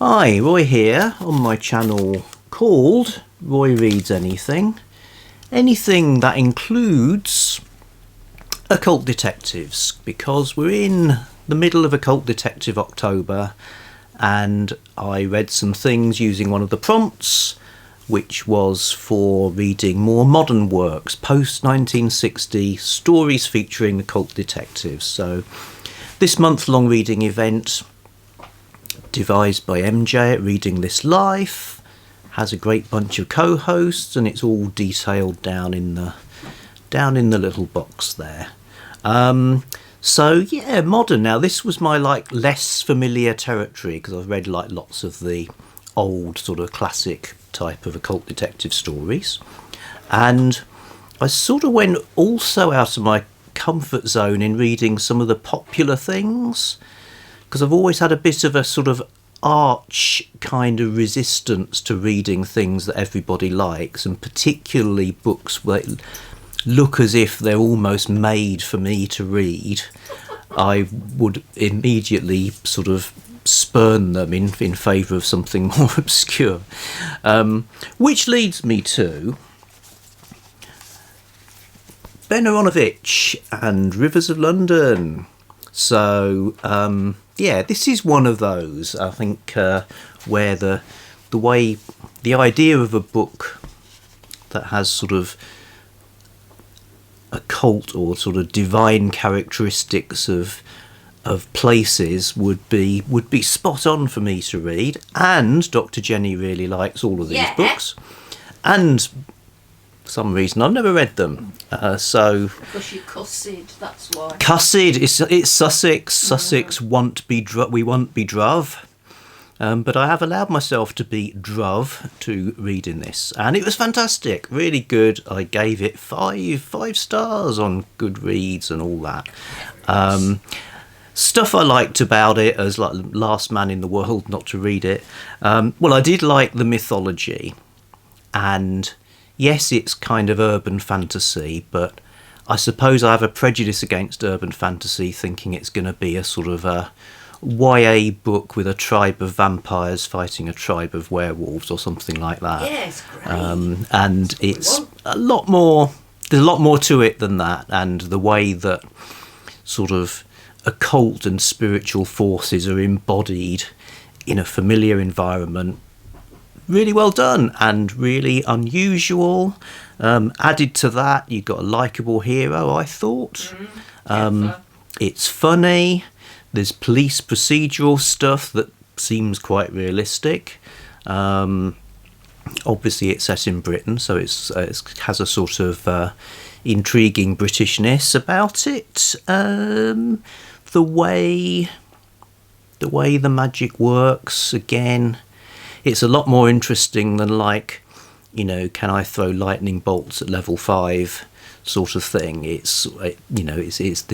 Hi, Roy here on my channel called Roy Reads Anything. Anything that includes occult detectives, because we're in the middle of Occult Detective October and I read some things using one of the prompts, which was for reading more modern works, post-1960 stories featuring occult detectives. So this month-long reading event, devised by MJ at Reading This Life, has a great bunch of co-hosts, and it's all detailed down in the little box there. So yeah, modern. Now this was my less familiar territory, because I've read lots of the old sort of classic type of occult detective stories, and I sort of went also out of my comfort zone in reading some of the popular things, because I've always had a bit of a sort of arch kind of resistance to reading things that everybody likes, and particularly books where look as if they're almost made for me to read. I would immediately sort of spurn them in favour of something more obscure. Which leads me to Aaronovitch and Rivers of London. So yeah, this is one of those, I think, where the idea of a book that has sort of occult or sort of divine characteristics of places would be spot on for me to read. And Dr. Jenny really likes all of these books, and for some reason I've never read them. So because you cussed, that's why. Cussed, it's Sussex. Sussex we won't be druv. But I have allowed myself to be druv to reading this, and it was fantastic, really good. I gave it five stars on Goodreads and all that. Stuff I liked about it as last man in the world not to read it. Well, I did like the mythology, and yes, it's kind of urban fantasy, but I suppose I have a prejudice against urban fantasy, thinking it's going to be a sort of a YA book with a tribe of vampires fighting a tribe of werewolves or something like that. Yes, great. And it's a lot more. There's a lot more to it than that, and the way that sort of occult and spiritual forces are embodied in a familiar environment. Really well done and really unusual. Added to that, you've got a likeable hero, I thought. It's funny. There's police procedural stuff that seems quite realistic. Obviously, it's set in Britain, so it has a sort of intriguing Britishness about it. The way the magic works, again, it's a lot more interesting than can I throw lightning bolts at level 5 sort of thing. There's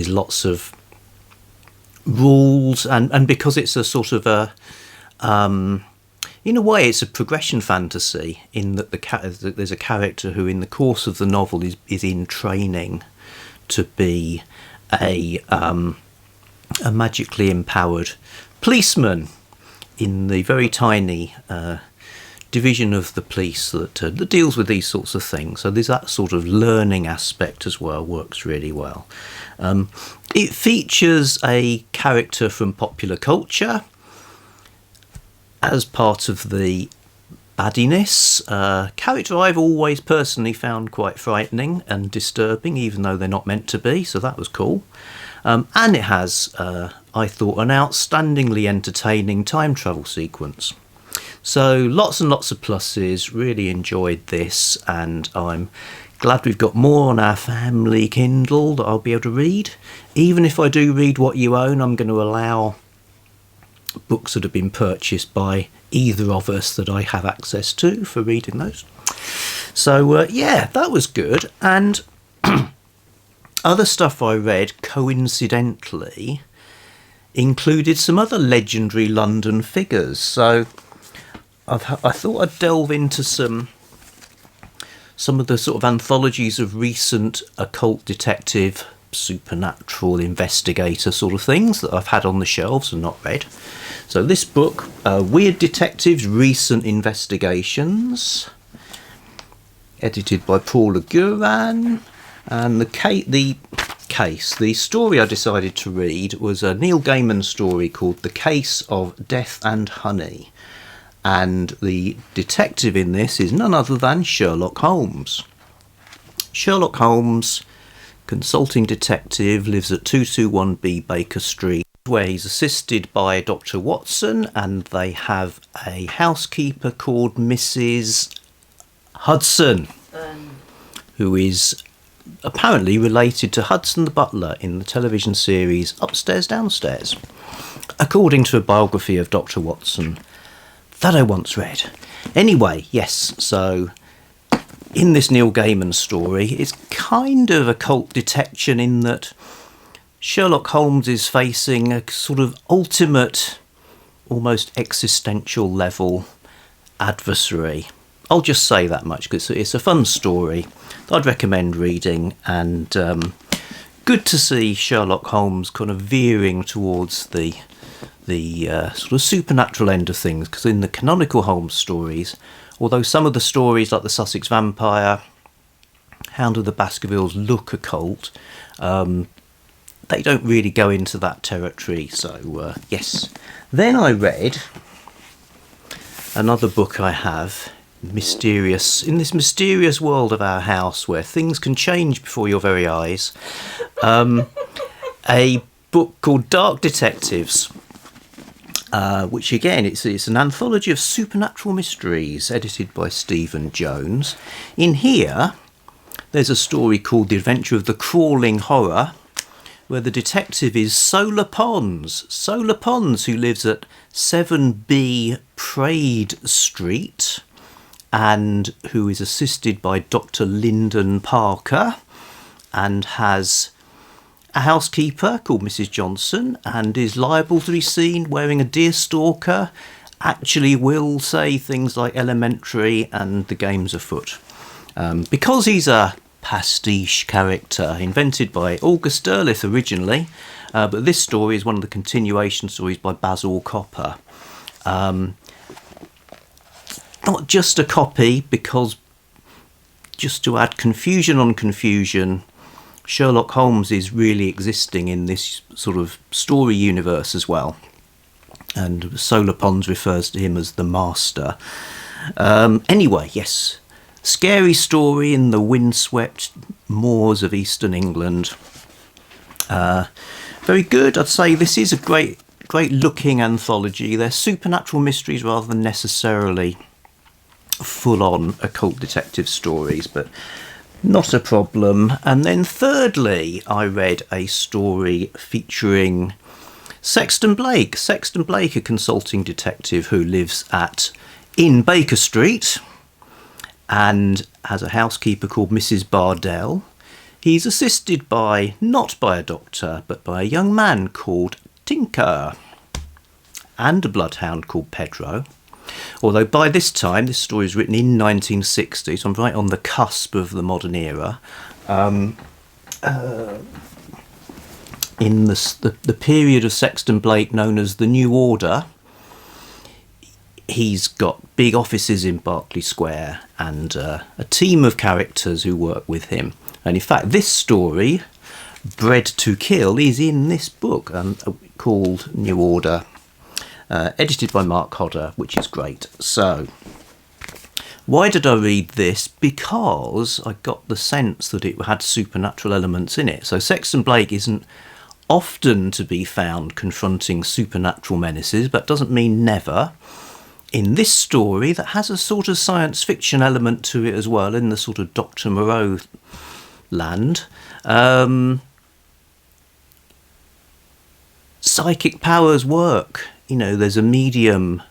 lots of rules, and because it's a sort of in a way it's a progression fantasy, in that there's a character who in the course of the novel is in training to be a magically empowered policeman in the very tiny division of the police that deals with these sorts of things. So there's that sort of learning aspect as well, works really well. It features a character from popular culture as part of the baddiness. Character I've always personally found quite frightening and disturbing, even though they're not meant to be, so that was cool. And it has, I thought, an outstandingly entertaining time travel sequence. So lots and lots of pluses, really enjoyed this, and I'm glad we've got more on our family Kindle that I'll be able to read. Even if I do read What You Own, I'm going to allow books that have been purchased by either of us that I have access to for reading those. So yeah, that was good. And other stuff I read coincidentally included some other legendary London figures. So I thought I'd delve into some of the sort of anthologies of recent occult detective supernatural investigator sort of things that I've had on the shelves and not read. So this book, Weird Detectives, Recent Investigations, edited by Paula Guran, and the story I decided to read was a Neil Gaiman story called The Case of Death and Honey, and the detective in this is none other than Sherlock Holmes. Sherlock Holmes, consulting detective, lives at 221B Baker Street, where he's assisted by Dr. Watson, and they have a housekeeper called Mrs. Hudson, who is apparently related to Hudson the Butler in the television series Upstairs Downstairs, according to a biography of Dr. Watson that I once read. Anyway, yes, so in this Neil Gaiman story, it's kind of occult detection in that Sherlock Holmes is facing a sort of ultimate, almost existential level adversary. I'll just say that much because it's a fun story that I'd recommend reading, and good to see Sherlock Holmes kind of veering towards the sort of supernatural end of things, because in the canonical Holmes stories, although some of the stories like the Sussex Vampire, Hound of the Baskervilles look occult, they don't really go into that territory. So yes. Then I read another book I have, in this mysterious world of our house where things can change before your very eyes, a book called Dark Detectives, which again, it's an anthology of supernatural mysteries edited by Stephen Jones. In here, there's a story called The Adventure of the Crawling Horror, where the detective is Solar Pons, who lives at 7B Praed Street, and who is assisted by Dr. Lyndon Parker, and has a housekeeper called Mrs. Johnson, and is liable to be seen wearing a deerstalker, actually will say things like elementary and the game's afoot. Because he's a pastiche character invented by August Derleth originally, but this story is one of the continuation stories by Basil Copper. Not just a copy, because just to add confusion on confusion, Sherlock Holmes is really existing in this sort of story universe as well, and Solar Pons refers to him as the master. Anyway, yes, scary story in the windswept moors of eastern England. Very good. I'd say this is a great looking anthology. They're supernatural mysteries rather than necessarily full-on occult detective stories, but not a problem. And then thirdly, I read a story featuring Sexton Blake, a consulting detective who lives in Baker Street and has a housekeeper called Mrs. Bardell. He's assisted not by a doctor, but by a young man called Tinker and a bloodhound called Pedro. Although by this time, this story is written in 1960, so I'm right on the cusp of the modern era. In the period of Sexton Blake known as the New Order, he's got big offices in Berkeley Square and a team of characters who work with him. And in fact, this story, Bred to Kill, is in this book called New Order, edited by Mark Hodder, which is great. So, why did I read this? Because I got the sense that it had supernatural elements in it. So Sexton Blake isn't often to be found confronting supernatural menaces, but doesn't mean never. In this story, that has a sort of science fiction element to it as well, in the sort of Dr. Moreau land. Psychic powers work. You know, there's a medium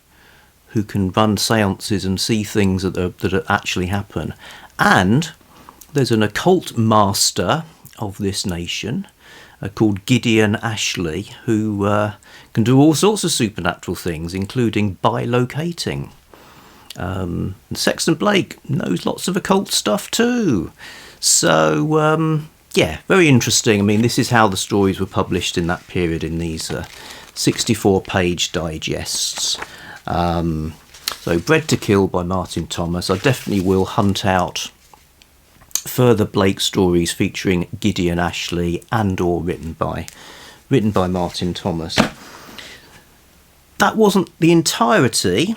who can run seances and see things that actually happen. And there's an occult master of this nation called Gideon Ashley, who can do all sorts of supernatural things, including bilocating. Sexton Blake knows lots of occult stuff too. So, yeah, very interesting. I mean, this is how the stories were published in that period in these 64-page digests. So Bred to Kill by Martin Thomas. I definitely will hunt out further Blake stories featuring Gideon Ashley and or written by Martin Thomas. That wasn't the entirety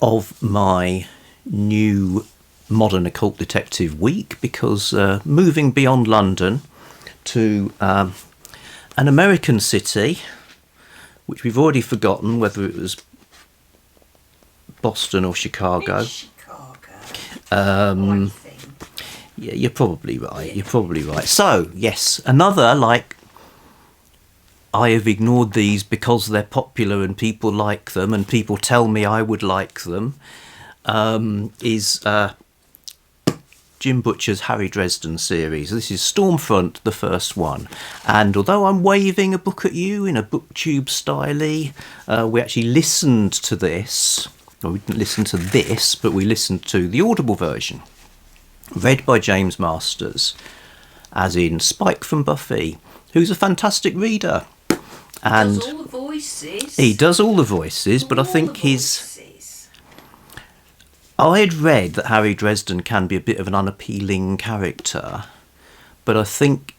of my new modern occult detective week, because moving beyond London to an American city, which we've already forgotten whether it was Boston or Chicago. I think. Yeah, you're probably right. So, yes, another, like, I have ignored these because they're popular and people like them and people tell me I would like them, is Jim Butcher's Harry Dresden series. This is Stormfront, the first one. And although I'm waving a book at you in a booktube style, we actually listened to this. Well, we didn't listen to this, but we listened to the Audible version, read by James Masters, as in Spike from Buffy, who's a fantastic reader. And does all the voices. he does all the voices, but I think I had read that Harry Dresden can be a bit of an unappealing character, but I think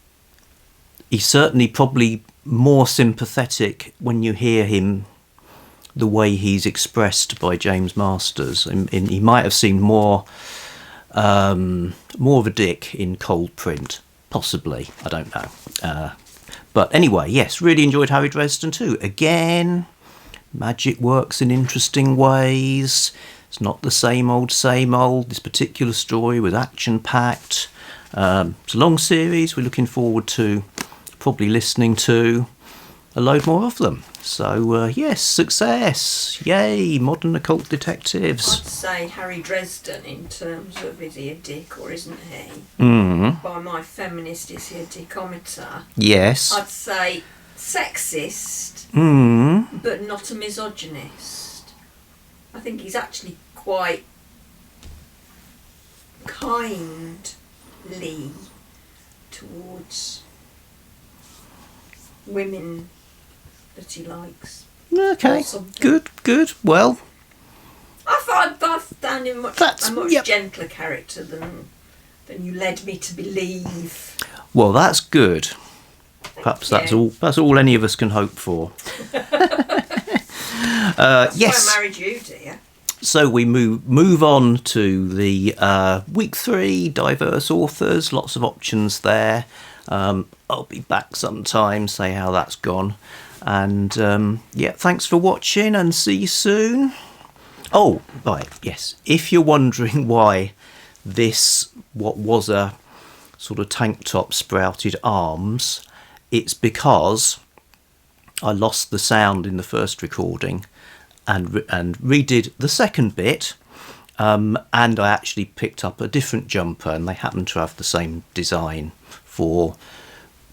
he's certainly probably more sympathetic when you hear him, the way he's expressed by James Masters. He might have seemed more of a dick in cold print, possibly. I don't know. But anyway, yes, really enjoyed Harry Dresden too. Again, magic works in interesting ways. It's not the same old. This particular story was action-packed. It's a long series. We're looking forward to probably listening to a load more of them. So, yes, success. Yay, modern occult detectives. I'd say Harry Dresden in terms of is he a dick or isn't he? By my feminist, is he a dickometer? Yes. I'd say sexist, but not a misogynist. I think he's actually quite kindly towards women that he likes. Okay, good. Well, I found him a much gentler character than you led me to believe. Well, that's good. Perhaps that's all any of us can hope for. That's yes. why I married you, dear. So we move on to the week 3, diverse authors, lots of options there. I'll be back sometime, say how that's gone. And thanks for watching and see you soon. Oh, right, yes. If you're wondering why this, what was a sort of tank top, sprouted arms, it's because I lost the sound in the first recording and redid the second bit, and I actually picked up a different jumper, and they happen to have the same design for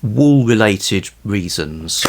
wool-related reasons.